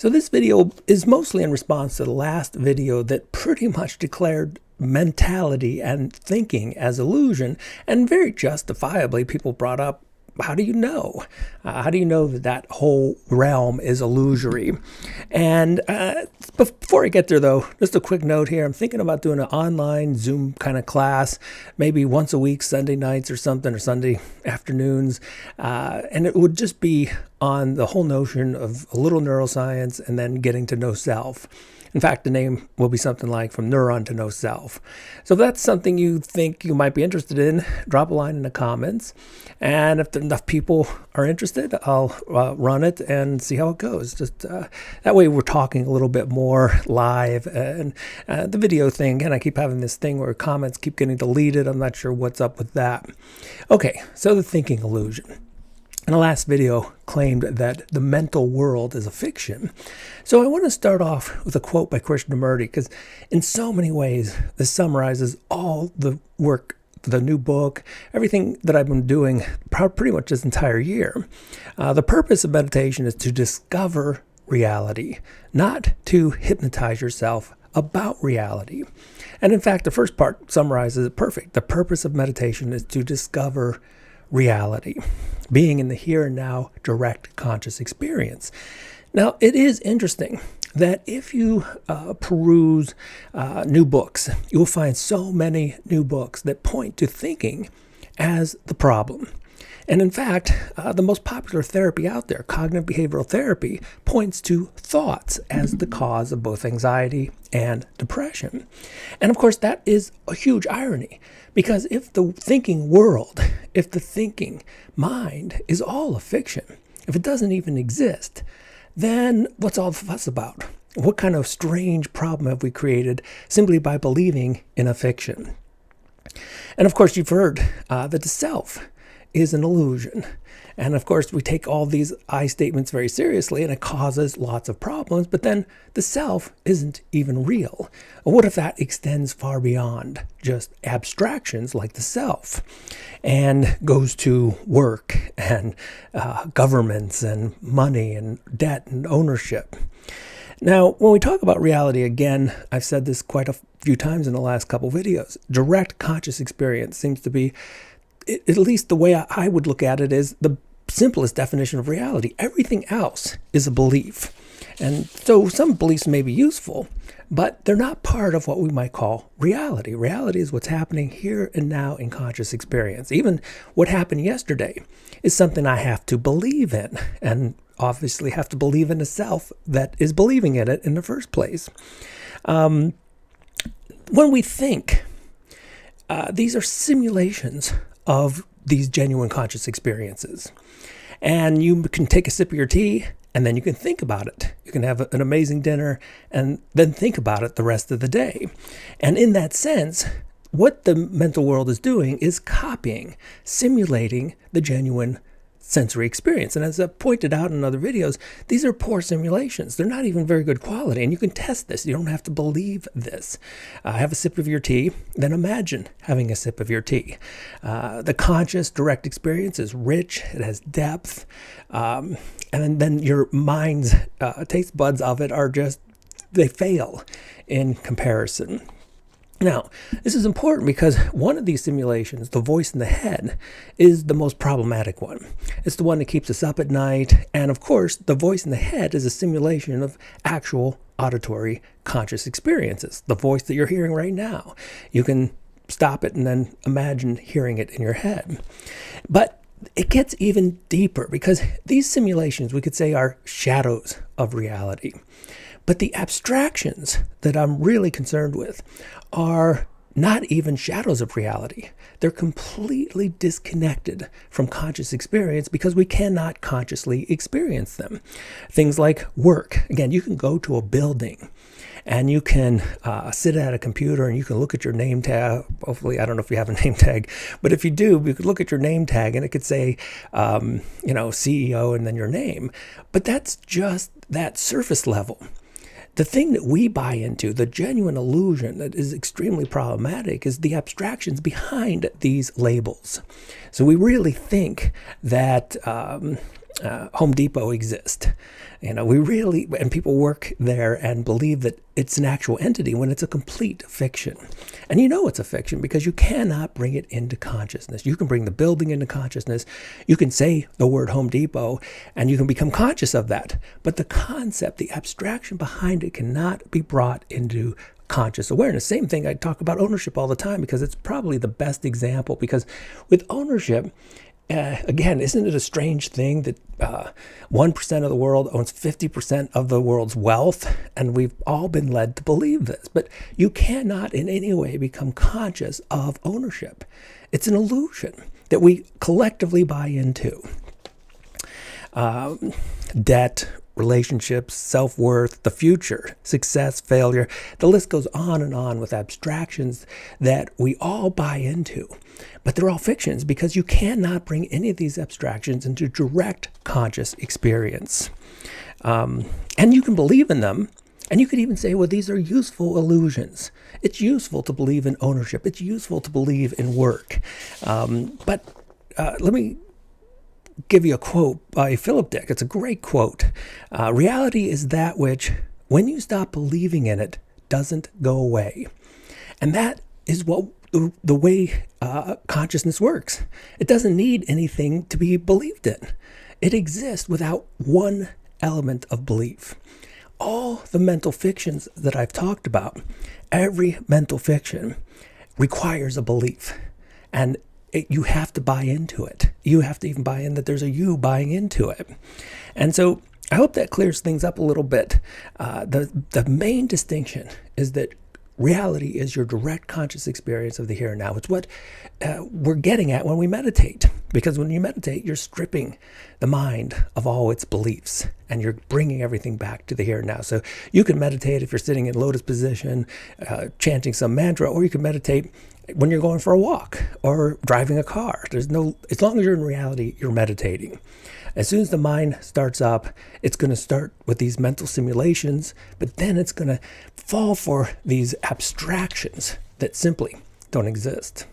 So this video is mostly in response to the last video that pretty much declared mentality and thinking as illusion, and very justifiably people brought up, how do you know? How do you know that that whole realm is illusory? And before I get there, though, just a quick note here. I'm thinking about doing an online Zoom kind of class, maybe once a week, Sunday nights or something, or Sunday afternoons. And it would just be on the whole notion of a little neuroscience and then getting to know self. In fact, the name will be something like From Neuron to Know Self. So if that's something you think you might be interested in, drop a line in the comments. And if enough people are interested, I'll run it and see how it goes. Just that way we're talking a little bit more live. And the video thing, and I keep having this thing where comments keep getting deleted. I'm not sure what's up with that. Okay, so the thinking illusion. In the last video, claimed that the mental world is a fiction. So I want to start off with a quote by Krishnamurti, because in so many ways, this summarizes all the work, the new book, everything that I've been doing pretty much this entire year. The purpose of meditation is to discover reality, not to hypnotize yourself about reality. And in fact, the first part summarizes it perfect. The purpose of meditation is to discover reality, being in the here and now direct conscious experience. Now, it is interesting that if you peruse new books, you will find so many new books that point to thinking as the problem. And in fact, the most popular therapy out there, cognitive behavioral therapy, points to thoughts as the cause of both anxiety and depression. And of course, that is a huge irony, because if the thinking world, if the thinking mind is all a fiction, if it doesn't even exist, then what's all the fuss about? What kind of strange problem have we created simply by believing in a fiction? And of course, you've heard that the self is an illusion. And of course, we take all these I statements very seriously, and it causes lots of problems, but then the self isn't even real. What if that extends far beyond just abstractions like the self and goes to work and governments and money and debt and ownership? Now, when we talk about reality, again, I've said this quite a few times in the last couple videos, direct conscious experience seems to be, at least the way I would look at it, is the simplest definition of reality. Everything else is a belief. And so some beliefs may be useful, but they're not part of what we might call reality. Reality is what's happening here and now in conscious experience. Even what happened yesterday is something I have to believe in, and obviously have to believe in the self that is believing in it in the first place. When we think, these are simulations of these genuine conscious experiences. And you can take a sip of your tea, and then you can think about it. You can have an amazing dinner and then think about it the rest of the day. And in that sense, what the mental world is doing is copying, simulating the genuine sensory experience. And as I pointed out in other videos, these are poor simulations. They're not even very good quality, and you can test this. You don't have to believe this. Have a sip of your tea, then imagine having a sip of your tea. The conscious direct experience is rich, it has depth, and then your mind's taste buds of it are just, they fail in comparison. Now, this is important because one of these simulations, the voice in the head, is the most problematic one. It's the one that keeps us up at night. And of course, the voice in the head is a simulation of actual auditory conscious experiences. The voice that you're hearing right now. You can stop it and then imagine hearing it in your head. But it gets even deeper, because these simulations, we could say, are shadows of reality. But the abstractions that I'm really concerned with are not even shadows of reality. They're completely disconnected from conscious experience because we cannot consciously experience them. Things like work. Again, you can go to a building and you can sit at a computer and you can look at your name tag. Hopefully, I don't know if you have a name tag, but if you do, you could look at your name tag and it could say, CEO and then your name. But that's just that surface level. The thing that we buy into, the genuine illusion that is extremely problematic, is the abstractions behind these labels. So we really think that Home Depot exist. We really, and people work there and believe that it's an actual entity when it's a complete fiction. And it's a fiction because you cannot bring it into consciousness. You can bring the building into consciousness. You can say the word Home Depot and you can become conscious of that. But the concept, the abstraction behind it cannot be brought into conscious awareness. Same thing, I talk about ownership all the time because it's probably the best example, because with ownership, again, isn't it a strange thing that 1% of the world owns 50% of the world's wealth? And we've all been led to believe this. But you cannot in any way become conscious of ownership. It's an illusion that we collectively buy into. Debt, relationships, self-worth, the future, success, failure. The list goes on and on with abstractions that we all buy into. But they're all fictions because you cannot bring any of these abstractions into direct conscious experience. And you can believe in them, and you could even say, well, these are useful illusions. It's useful to believe in ownership. It's useful to believe in work. But let me give you a quote by Philip Dick. It's a great quote. Reality is that which, when you stop believing in it, doesn't go away. And that is what the way consciousness works. It doesn't need anything to be believed in. It exists without one element of belief. All the mental fictions that I've talked about, every mental fiction requires a belief. And you have to buy into it. You have to even buy in that there's a you buying into it. And so I hope that clears things up a little bit. The main distinction is that reality is your direct conscious experience of the here and now. It's what we're getting at when we meditate. Because when you meditate, you're stripping the mind of all its beliefs and you're bringing everything back to the here and now. So you can meditate if you're sitting in lotus position, chanting some mantra, or you can meditate when you're going for a walk or driving a car. As long as you're in reality, you're meditating. As soon as the mind starts up, it's going to start with these mental simulations, but then it's going to fall for these abstractions that simply don't exist.